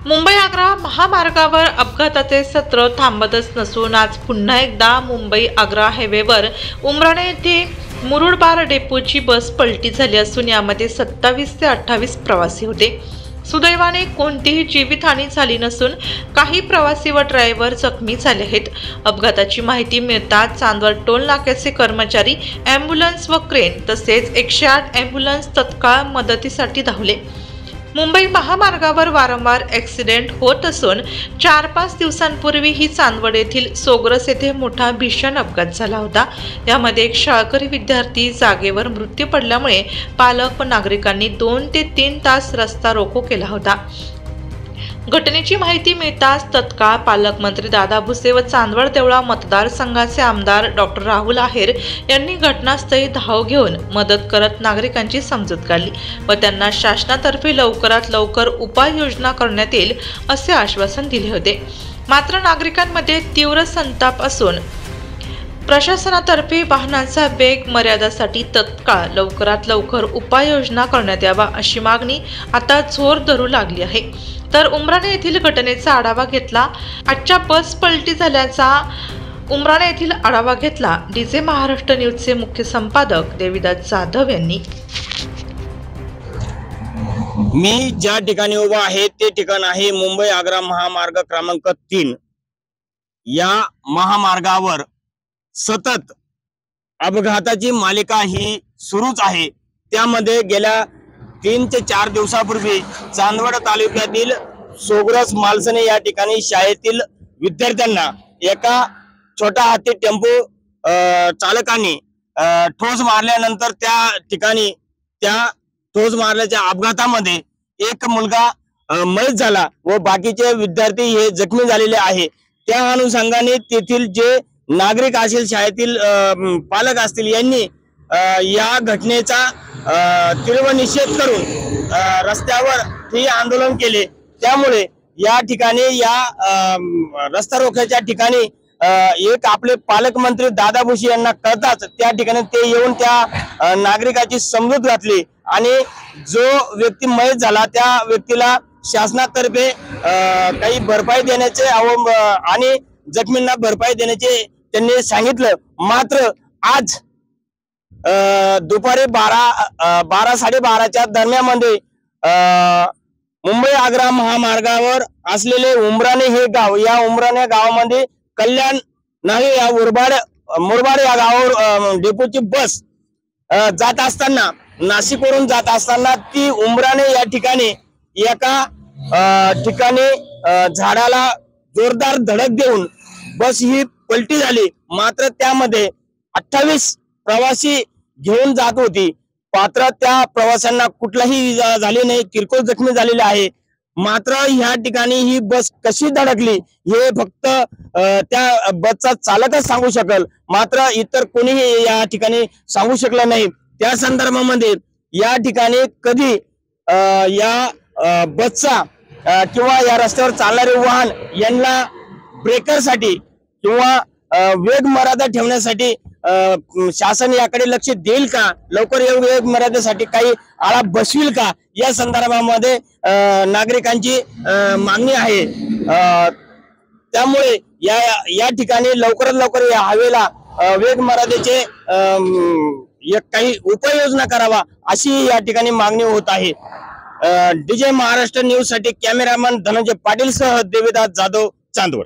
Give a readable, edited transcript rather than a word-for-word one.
मुंबई आग्रा महामार्गावर अपघाताचे सत्र थांबतच नसून आज पुन्हा एकदा मुंबई आग्रा हायवेवर उमराणे येथे मुरुडबार डेपोची बस पलटी झाली असून यामध्ये 27 ते 28 प्रवासी होते। सुदैवाने कोणतीही जीवितहानी झाली नसून काही प्रवासी व ड्रायव्हर जखमी झाले आहेत। अपघाताची माहिती मिळताच चांदवड टोल नाक्याचे कर्मचारी, ॲम्ब्युलन्स व क्रेन तसेच 108 ॲम्ब्युलन्स तत्काळ मदतीसाठी धावले। मुंबई महामार्गावर वारंवार ॲक्सिडेंट होत असून 4-5 दिवसांपूर्वी ही चांदवड येथील सोग्रस येथे मोठा भीषण अपघात झाला होता। यामध्ये एक शाळकरी विद्यार्थी जागेवर मृत्यू पडल्यामुळे पालक व नागरिकांनी 2 ते 3 तास रस्ता रोको केला होता। घटनेची माहिती मिळताच तत्काळ पालकमंत्री दादा भुसे व चांदवड देवळा मतदारसंघाचे आमदार डॉक्टर राहुल आहेर यांनी घटनास्थळी धाव घेऊन मदत करत नागरिकांची समजूत काढली व त्यांना शासनातर्फे लवकरात लवकर उपाययोजना करण्यात येईल असे आश्वासन दिले होते। मात्र नागरिकांमध्ये तीव्र संताप असून प्रशासनातर्फे वाहनांचा वेग मर्यादासाठी तत्काळ लवकरात लवकर उपाययोजना करण्यात यावा अशी मागणी आता जोर धरू लागली आहे। तर उमराणे येथील घटनेचा आढावा घेतला। आजच्या बस पलटी झाल्याचा उमराणे येथील आढावा घेतला डीजे महाराष्ट्र न्यूजचे मुख्य संपादक देविदास जाधव यांनी। मी ज्या ठिकाणी उभा आहे ते ठिकाण आहे मुंबई आग्रा महामार्ग क्रमांक 3। या महामार्गावर सतत अपघाताची मालिका ही सुरूच आहे। त्यामध्ये गेल्या 3 ते 4 दिवसापूर्वी चांदवड तालुक्यातील सोग्रस मालसने या ठिकाणी शाळेतील विद्यार्थ्यांना एका छोटा हाती टेम्पो चालकाने ठोस मारल्यानंतर त्या ठिकाणी त्या ठोस मारल्याच्या अपघातामध्ये एक मुलगा मयत झाला व बाकीचे विद्यार्थी हे जखमी झालेले आहे। त्या अनुषंगाने तेथील जे नागरिक असतील, शाळेतील पालक असतील यांनी या घटनेचा तीव्र निषेध करून रस्त्यावर ठिय्या आंदोलन केले। त्यामुळे या ठिकाणी या रस्ता रोख्याच्या ठिकाणी एक आपले पालकमंत्री दादा भुसे यांना कळताच त्या ठिकाणी ते येऊन त्या नागरिकाची समजूत घातली आणि जो व्यक्ती मयत झाला त्या व्यक्तीला शासनातर्फे काही भरपाई देण्याचे आणि जखमींना भरपाई देण्याचे त्यांनी सांगितलं। मात्र आज दुपारी 12-12:30च्या दरम्यानमध्ये मुंबई आग्रा महामार्गावर असलेले उमराणे हे गाव, या उमराणे गावामध्ये कल्याण नाही या मुरबाड या गावावर डेपोची बस जात असताना, नाशिकवरून जात असताना ती उमराणे या ठिकाणी एका ठिकाणी झाडाला जोरदार धडक देऊन बस ही पलटी झाली। मात्र त्यामध्ये 28 प्रवासी घेऊन जात होती। मात्र त्या प्रवाशांना कुठलाही इजा झाली नाही, किरकोळ जखमी झालेले आहे। मात्र ह्या ठिकाणी ही बस कशी धडकली हे फक्त त्या बसचा चालकच सांगू शकेल, मात्र इतर कोणीही या ठिकाणी सांगू शकलं नाही। त्या संदर्भामध्ये या ठिकाणी कधी या बसचा किंवा या रस्त्यावर चालणारे वाहन यांना ब्रेकरसाठी किंवा वेग मर्यादा ठेवण्यासाठी शासन याकडे लक्ष देईल का, लवकर वेग मर्यादेसाठी काही आळा बसविल का, या संदर्भामध्ये नागरिकांची मागणी आहे। त्यामुळे या ठिकाणी लवकरात लवकर या हायवेला वेग मर्यादेचे काही उपाययोजना करावा अशी या ठिकाणी मागणी होत आहे। डीजे महाराष्ट्र न्यूज साठी कॅमेरामन धनंजय पाटील सह देविदास जाधव, चांदवड।